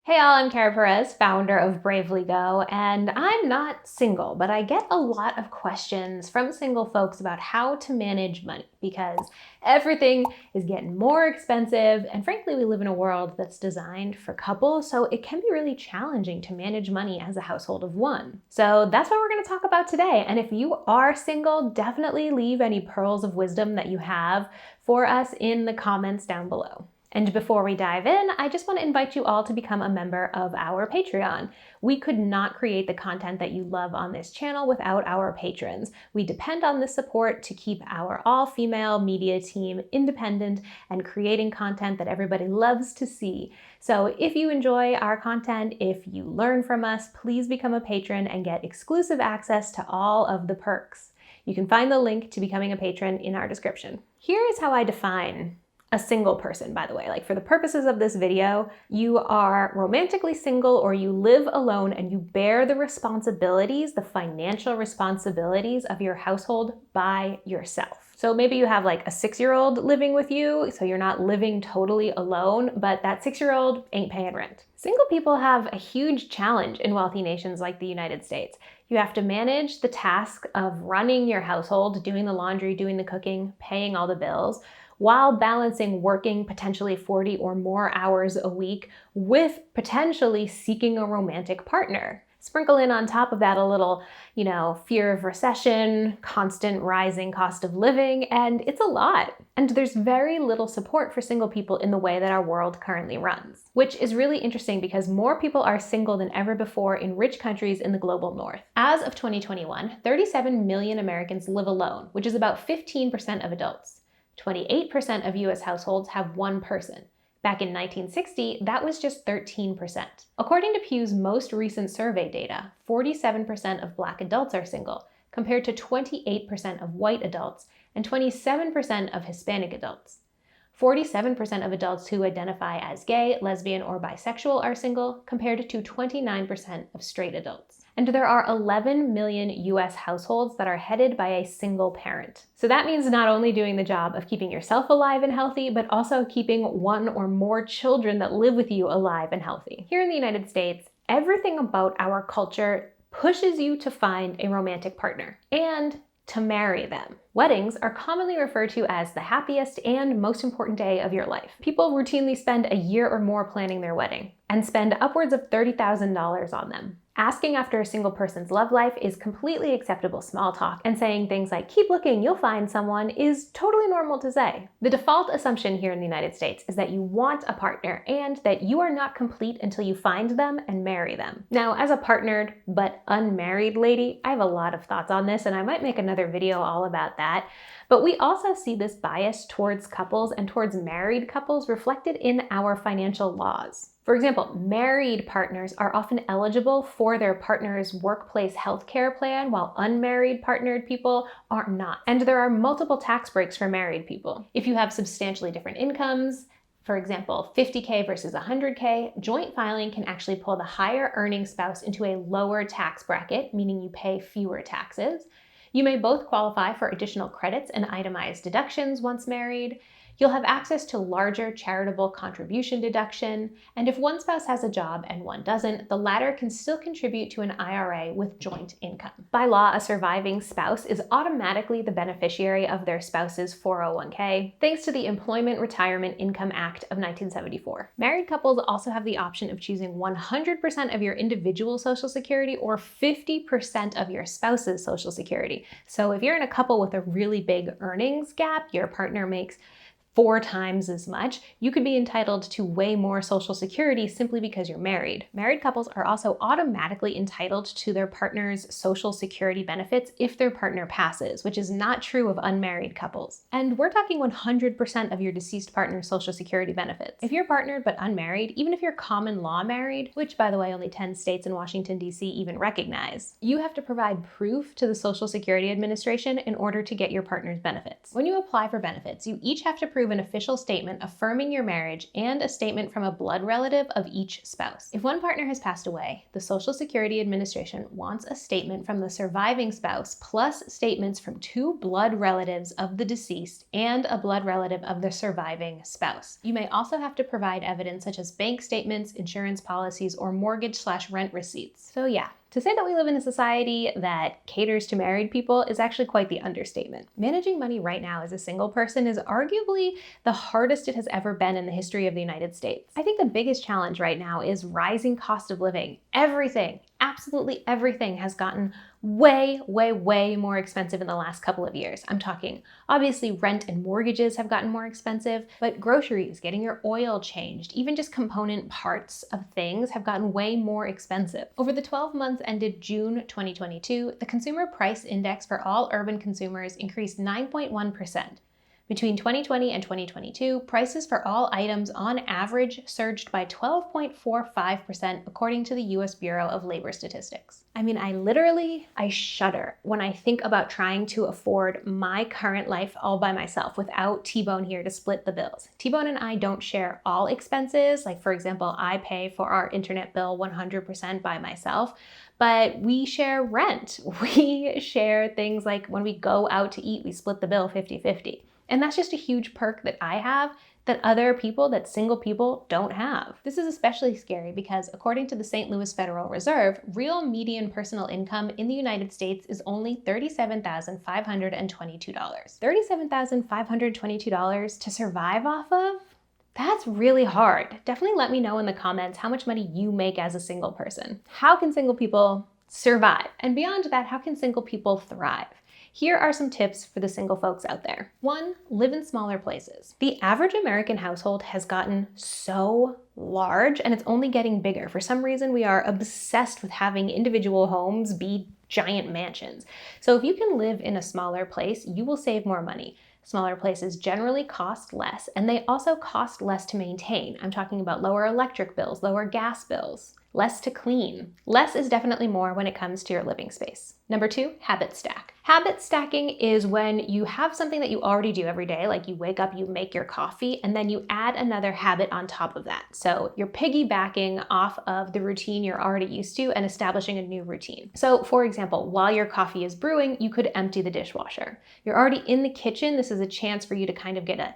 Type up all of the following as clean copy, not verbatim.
Hey all, I'm Kara Perez, founder of Bravely Go, and I'm not single, but I get a lot of questions from single folks about how to manage money because everything is getting more expensive, and frankly, we live in a world that's designed for couples, so it can be really challenging to manage money as a household of one. So that's what we're going to talk about today, and if you are single, definitely leave any pearls of wisdom that you have for us in the comments down below. And before we dive in, I just want to invite you all to become a member of our Patreon. We could not create the content that you love on this channel without our patrons. We depend on this support to keep our all-female media team independent and creating content that everybody loves to see. So if you enjoy our content, if you learn from us, please become a patron and get exclusive access to all of the perks. You can find the link to becoming a patron in our description. Here is how I define a single person, by the way. Like, for the purposes of this video, you are romantically single or you live alone and you bear the responsibilities, the financial responsibilities of your household by yourself. So maybe you have like a 6-year-old living with you, so you're not living totally alone, but that 6-year-old ain't paying rent. Single people have a huge challenge in wealthy nations like the United States. You have to manage the task of running your household, doing the laundry, doing the cooking, paying all the bills, while balancing working potentially 40 or more hours a week with potentially seeking a romantic partner. Sprinkle in on top of that a little, fear of recession, constant rising cost of living, and it's a lot. And there's very little support for single people in the way that our world currently runs, which is really interesting because more people are single than ever before in rich countries in the global north. As of 2021, 37 million Americans live alone, which is about 15% of adults. 28% of US households have one person. Back in 1960, that was just 13%. According to Pew's most recent survey data, 47% of Black adults are single, compared to 28% of white adults and 27% of Hispanic adults. 47% of adults who identify as gay, lesbian, or bisexual are single, compared to 29% of straight adults. And there are 11 million US households that are headed by a single parent. So that means not only doing the job of keeping yourself alive and healthy, but also keeping one or more children that live with you alive and healthy. Here in the United States, everything about our culture pushes you to find a romantic partner and to marry them. Weddings are commonly referred to as the happiest and most important day of your life. People routinely spend a year or more planning their wedding and spend upwards of $30,000 on them. Asking after a single person's love life is completely acceptable small talk, and saying things like, "Keep looking, you'll find someone," is totally normal to say. The default assumption here in the United States is that you want a partner and that you are not complete until you find them and marry them. Now, as a partnered but unmarried lady, I have a lot of thoughts on this, and I might make another video all about that. But we also see this bias towards couples and towards married couples reflected in our financial laws. For example, married partners are often eligible for their partner's workplace health care plan, while unmarried partnered people are not. And there are multiple tax breaks for married people. If you have substantially different incomes, for example, 50K versus 100K, joint filing can actually pull the higher earning spouse into a lower tax bracket, meaning you pay fewer taxes. You may both qualify for additional credits and itemized deductions once married. You'll have access to larger charitable contribution deduction, and if one spouse has a job and one doesn't, the latter can still contribute to an IRA with joint income. By law, a surviving spouse is automatically the beneficiary of their spouse's 401k, thanks to the Employment Retirement Income Act of 1974. Married couples also have the option of choosing 100% of your individual Social Security or 50% of your spouse's Social Security. So if you're in a couple with a really big earnings gap, your partner makes 4 times as much, you could be entitled to way more Social Security simply because you're married. Married couples are also automatically entitled to their partner's Social Security benefits if their partner passes, which is not true of unmarried couples. And we're talking 100% of your deceased partner's Social Security benefits. If you're partnered but unmarried, even if you're common law married, which by the way only 10 states and Washington DC even recognize, you have to provide proof to the Social Security Administration in order to get your partner's benefits. When you apply for benefits, you each have to approve an official statement affirming your marriage and a statement from a blood relative of each spouse. If one partner has passed away, the Social Security Administration wants a statement from the surviving spouse plus statements from 2 blood relatives of the deceased and a blood relative of the surviving spouse. You may also have to provide evidence such as bank statements, insurance policies, or mortgage/rent receipts. So yeah, to say that we live in a society that caters to married people is actually quite the understatement. Managing money right now as a single person is arguably the hardest it has ever been in the history of the United States. I think the biggest challenge right now is rising cost of living. Everything, absolutely everything has gotten way, way, way more expensive in the last couple of years. I'm talking, obviously rent and mortgages have gotten more expensive, but groceries, getting your oil changed, even just component parts of things have gotten way more expensive. Over the 12 months ended June 2022, the Consumer Price Index for all urban consumers increased 9.1%. Between 2020 and 2022, prices for all items on average surged by 12.45% according to the US Bureau of Labor Statistics. I mean, I shudder when I think about trying to afford my current life all by myself without T-Bone here to split the bills. T-Bone and I don't share all expenses. Like, for example, I pay for our internet bill 100% by myself, but we share rent. We share things like when we go out to eat, we split the bill 50-50. And that's just a huge perk that I have that other people, that single people, don't have. This is especially scary because according to the St. Louis Federal Reserve, real median personal income in the United States is only $37,522. $37,522 to survive off of? That's really hard. Definitely let me know in the comments how much money you make as a single person. How can single people survive? And beyond that, how can single people thrive? Here are some tips for the single folks out there. 1, live in smaller places. The average American household has gotten so large and it's only getting bigger. For some reason, we are obsessed with having individual homes be giant mansions. So if you can live in a smaller place, you will save more money. Smaller places generally cost less, and they also cost less to maintain. I'm talking about lower electric bills, lower gas bills, less to clean. Less is definitely more when it comes to your living space. Number 2, habit stack. Habit stacking is when you have something that you already do every day, like you wake up, you make your coffee, and then you add another habit on top of that. So you're piggybacking off of the routine you're already used to and establishing a new routine. So for example, while your coffee is brewing, you could empty the dishwasher. You're already in the kitchen. This is a chance for you to kind of get a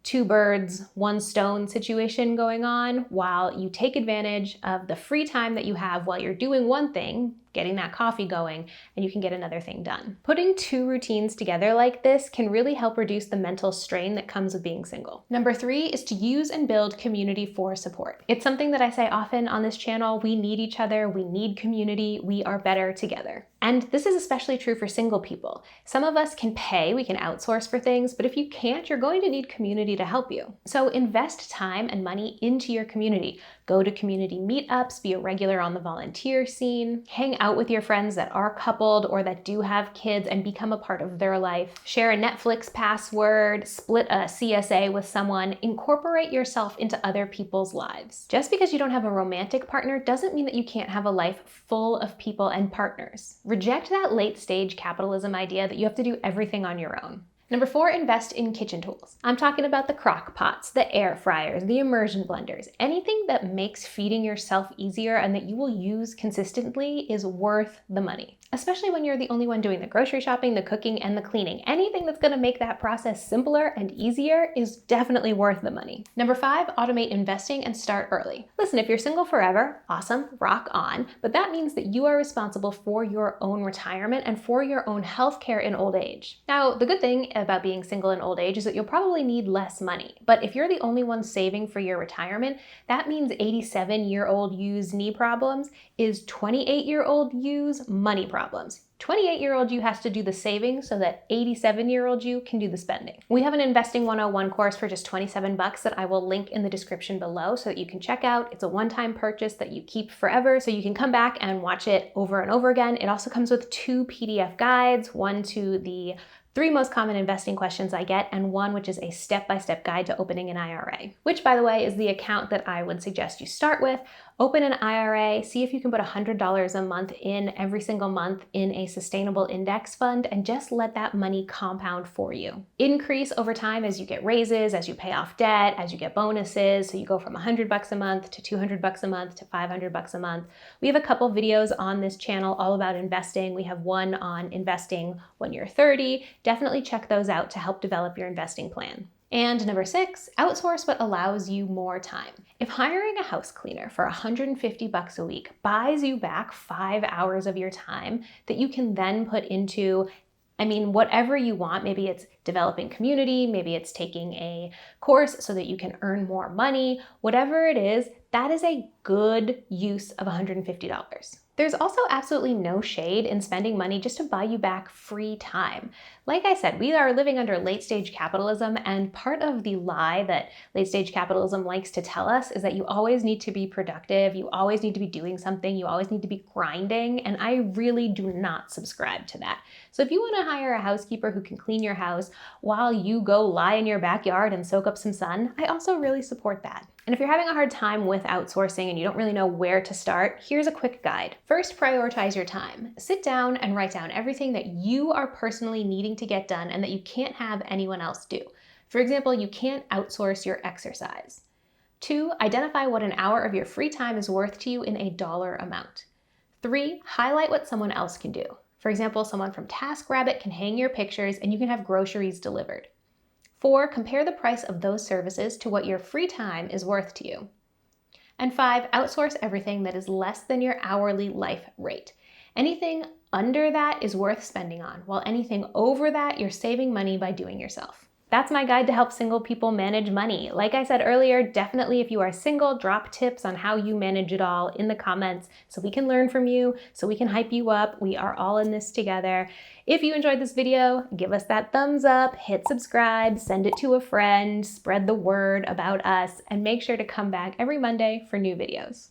2 birds, 1 stone situation going on while you take advantage of the free time that you have while you're doing one thing, getting that coffee going, and you can get another thing done. Putting 2 routines together like this can really help reduce the mental strain that comes with being single. Number 3 is to use and build community for support. It's something that I say often on this channel. We need each other. We need community. We are better together. And this is especially true for single people. Some of us can pay, we can outsource for things, but if you can't, you're going to need community to help you. So invest time and money into your community. Go to community meetups, be a regular on the volunteer scene, hang out with your friends that are coupled or that do have kids and become a part of their life. Share a Netflix password, split a CSA with someone, incorporate yourself into other people's lives. Just because you don't have a romantic partner doesn't mean that you can't have a life full of people and partners. Reject that late stage capitalism idea that you have to do everything on your own. Number 4, invest in kitchen tools. I'm talking about the crock pots, the air fryers, the immersion blenders. Anything that makes feeding yourself easier and that you will use consistently is worth the money. Especially when you're the only one doing the grocery shopping, the cooking, and the cleaning. Anything that's gonna make that process simpler and easier is definitely worth the money. Number 5, automate investing and start early. Listen, if you're single forever, awesome, rock on, but that means that you are responsible for your own retirement and for your own healthcare in old age. Now, the good thing about being single in old age is that you'll probably need less money, but if you're the only one saving for your retirement, that means 87-year-old you's knee problems is 28-year-old you's money problems. 28-year-old you has to do the saving so that 87-year-old you can do the spending. We have an Investing 101 course for just $27 that I will link in the description below so that you can check out. It's a one-time purchase that you keep forever so you can come back and watch it over and over again. It also comes with 2 PDF guides, one to the Three most common investing questions I get, and one which is a step-by-step guide to opening an IRA, which, by the way, is the account that I would suggest you start with. Open an IRA, see if you can put $100 a month in every single month in a sustainable index fund, and just let that money compound for you. Increase over time as you get raises, as you pay off debt, as you get bonuses. So you go from $100 a month to $200 a month to $500 a month. We have a couple videos on this channel all about investing. We have one on investing when you're 30. Definitely check those out to help develop your investing plan. And number 6, outsource what allows you more time. If hiring a house cleaner for $150 a week buys you back 5 hours of your time that you can then put into, whatever you want, maybe it's developing community, maybe it's taking a course so that you can earn more money, whatever it is, that is a good use of $150. There's also absolutely no shade in spending money just to buy you back free time. Like I said, we are living under late-stage capitalism, and part of the lie that late-stage capitalism likes to tell us is that you always need to be productive, you always need to be doing something, you always need to be grinding, and I really do not subscribe to that. So if you want to hire a housekeeper who can clean your house while you go lie in your backyard and soak up some sun, I also really support that. And if you're having a hard time with outsourcing and you don't really know where to start, here's a quick guide. First, prioritize your time. Sit down and write down everything that you are personally needing to get done and that you can't have anyone else do. For example, you can't outsource your exercise. 2, identify what an hour of your free time is worth to you in a dollar amount. 3, highlight what someone else can do. For example, someone from TaskRabbit can hang your pictures and you can have groceries delivered. 4, compare the price of those services to what your free time is worth to you. And 5, outsource everything that is less than your hourly life rate. Anything under that is worth spending on, while anything over that, you're saving money by doing yourself. That's my guide to help single people manage money. Like I said earlier, definitely if you are single, drop tips on how you manage it all in the comments so we can learn from you, so we can hype you up. We are all in this together. If you enjoyed this video, give us that thumbs up, hit subscribe, send it to a friend, spread the word about us, and make sure to come back every Monday for new videos.